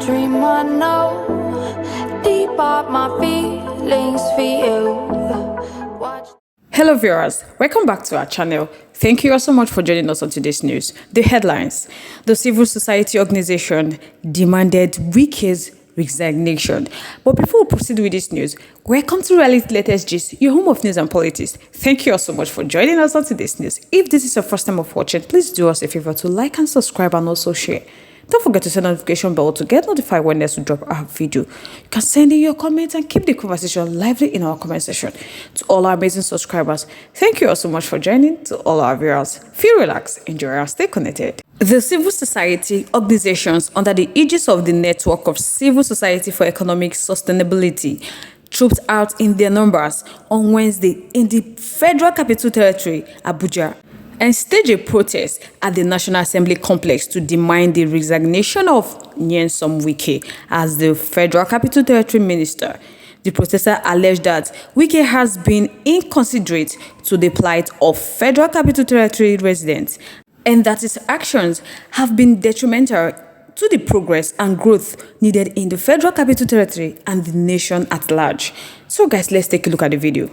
dream I know, deep up my feelings for you. Watch. Hello viewers, welcome back to our channel. Thank you all so much for joining us on today's news. The headlines: the civil society organization demanded Wike's resignation. But before we proceed with this news, welcome to Reality's latest gist, your home of news and politics. Thank you all so much for joining us on today's news. If this is your first time of watching, please do us a favor to like and subscribe and also share. Don't forget to set the notification bell to get notified when next we drop our video. You can send in your comments and keep the conversation lively in our comment section. To all our amazing subscribers, thank you all so much for joining. To all our viewers, feel relaxed, enjoy, and stay connected. The civil society organizations under the aegis of the Network of Civil Society for Economic Sustainability trooped out in their numbers on Wednesday in the Federal Capital Territory, Abuja, and staged a protest at the National Assembly complex to demand the resignation of Wike as the Federal Capital Territory Minister. The protesters alleged that Wike has been inconsiderate to the plight of Federal Capital Territory residents and that his actions have been detrimental to the progress and growth needed in the Federal Capital Territory and the nation at large. So guys, let's take a look at the video.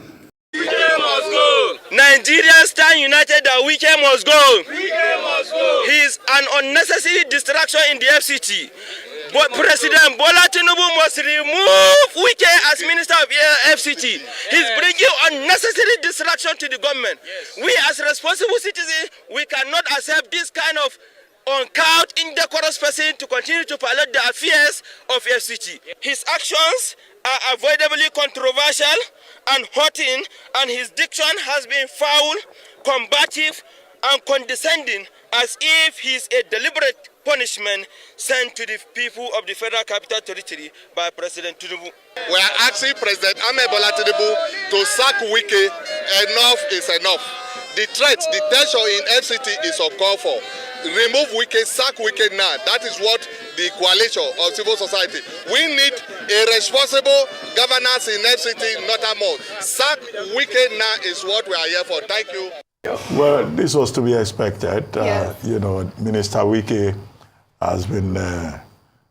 Nigerians stand united that Wike must go. He is an unnecessary distraction in the FCT. But President Bola Tinubu must remove Wike as Minister of FCT. He's bringing unnecessary distraction to the government. We as responsible citizens, we cannot accept this kind of uncouth, indecorous person to continue to pilot the affairs of FCT. His actions are avoidably controversial and hurting, and his diction has been foul, combative, and condescending, as if he is a deliberate punishment sent to the people of the Federal Capital Territory by President Tinubu. We are asking President Bola Tinubu to sack Wike. Enough is enough. The threat, the tension in FCT is uncalled for. Remove Wike, sack Wike now. That is what the coalition of civil society. We need a responsible governance in FCT, not a more. Sack Wike now is what we are here for. Thank you. Well, this was to be expected. Yes. You know, Minister Wike has been,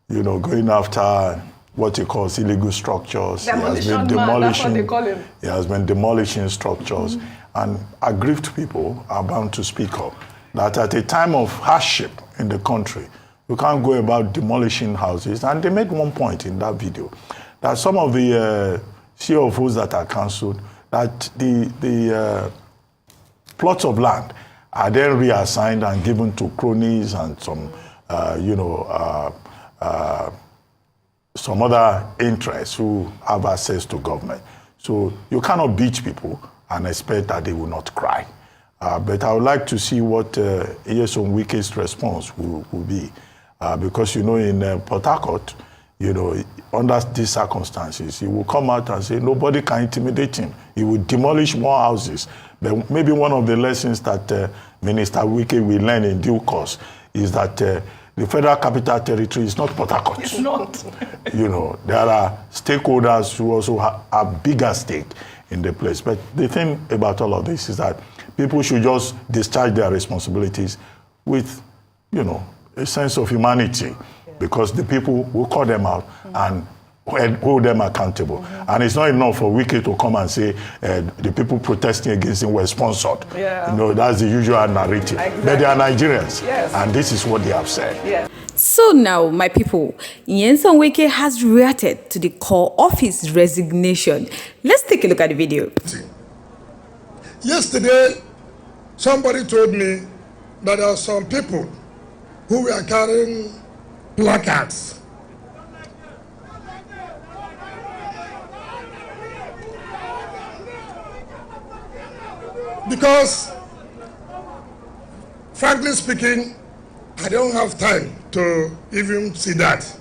you know, going after what he calls illegal structures. He has been demolishing. That's what they call him. He has been demolishing structures, and aggrieved people are bound to speak up. That at a time of hardship in the country, you can't go about demolishing houses. And they made one point in that video that some of the CFOs that are cancelled, that the plots of land are then reassigned and given to cronies and some, you know, some other interests who have access to government. So you cannot beat people and expect that they will not cry. But I would like to see what Wike's response will be. Because, you know, in Port Harcourt, you know, under these circumstances, he will come out and say nobody can intimidate him. He will demolish more houses. But maybe one of the lessons that Minister Wike will learn in due course is that the Federal Capital Territory is not Port Harcourt. It's not. You know, there are stakeholders who also have a bigger stake in the place. But the thing about all of this is that people should just discharge their responsibilities with, you know, a sense of humanity, because the people will call them out and hold them accountable. And it's not enough for Wike to come and say the people protesting against him were sponsored. Yeah. You know, that's the usual narrative. Exactly. But they are Nigerians, yes. And this is what they have said. Yeah. So now, my people, Wike has reacted to the call of his resignation. Let's take a look at the video. Yesterday, somebody told me that there are some people who were carrying placards. Because, frankly speaking, I don't have time to even see that.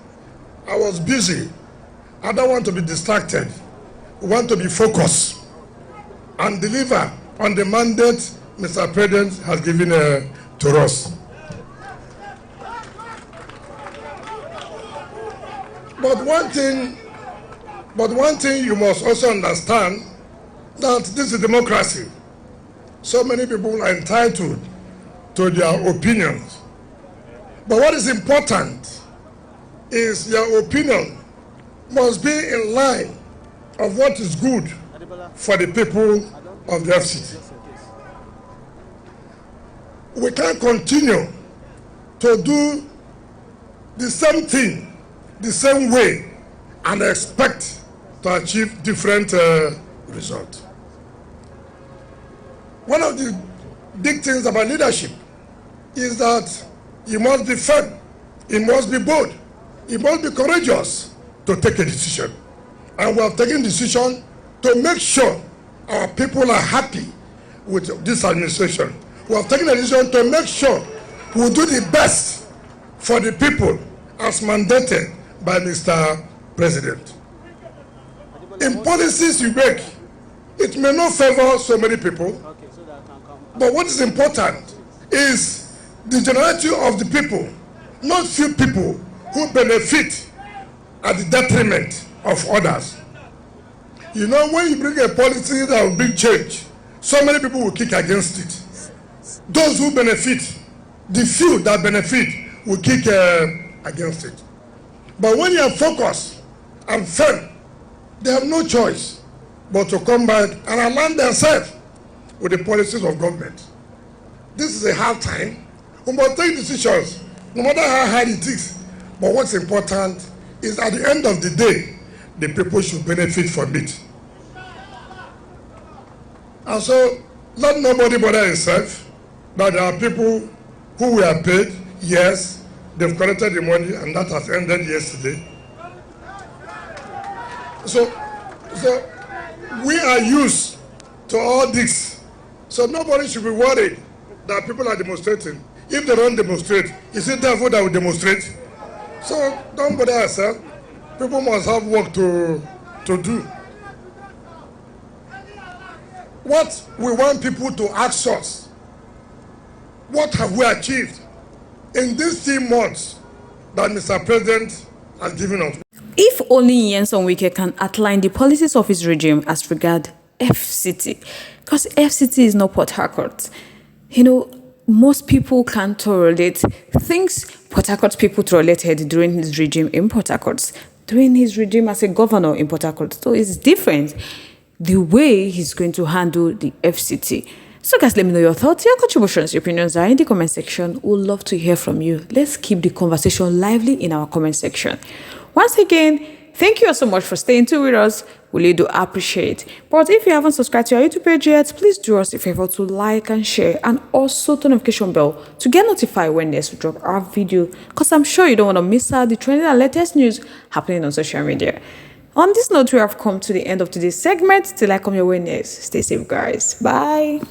I was busy. I don't want to be distracted. I want to be focused and deliver on the mandate Mr. President has given to us. But one thing you must also understand, that this is democracy. So many people are entitled to their opinions. But what is important is your opinion must be in line of what is good for the people of the FCT. We can't continue to do the same thing, the same way, and expect to achieve different results. One of the big things about leadership is that you must be firm, you must be bold, you must be courageous to take a decision. And we have taken a decision to make sure our people are happy with this administration. We have taken a decision to make sure we do the best for the people as mandated by Mr. President. In policies you make, it may not favor so many people, but what is important is the generality of the people, not few people who benefit at the detriment of others. You know, when you bring a policy that will bring change, so many people will kick against it. Those who benefit, the few that benefit, will kick against it. But when you are focused and firm, they have no choice but to come back and align themselves with the policies of government. This is a hard time. We must take decisions, no matter how hard it is. But what's important is at the end of the day, the people should benefit from it. And so, let nobody bother himself that there are people who were paid, yes, they've collected the money, and that has ended yesterday. So we are used to all this. So nobody should be worried that people are demonstrating. If they don't demonstrate, is it therefore that we demonstrate? So don't bother yourself. People must have work to do. What we want people to ask us, what have we achieved in these 3 months that Mr. President has given us? If only Nyesom Wike can outline the policies of his regime as regard FCT, because FCT is not Port Harcourt. You know, most people can't tolerate things Port Harcourt people tolerated during his regime in Port Harcourt, during his regime as a governor in Port Harcourt. So it's different the way he's going to handle the FCT. So guys, let me know your thoughts, your contributions, your opinions are in the comment section. We'd love to hear from you. Let's keep the conversation lively in our comment section. Once again, thank you so much for staying tuned with us. We really do appreciate. But if you haven't subscribed to our YouTube page yet, please do us a favor to like and share, and also turn notification bell to get notified when next we drop our video, because I'm sure you don't want to miss out the trending and latest news happening on social media. On this note, we have come to the end of today's segment. Till I come your way next, stay safe, guys. Bye.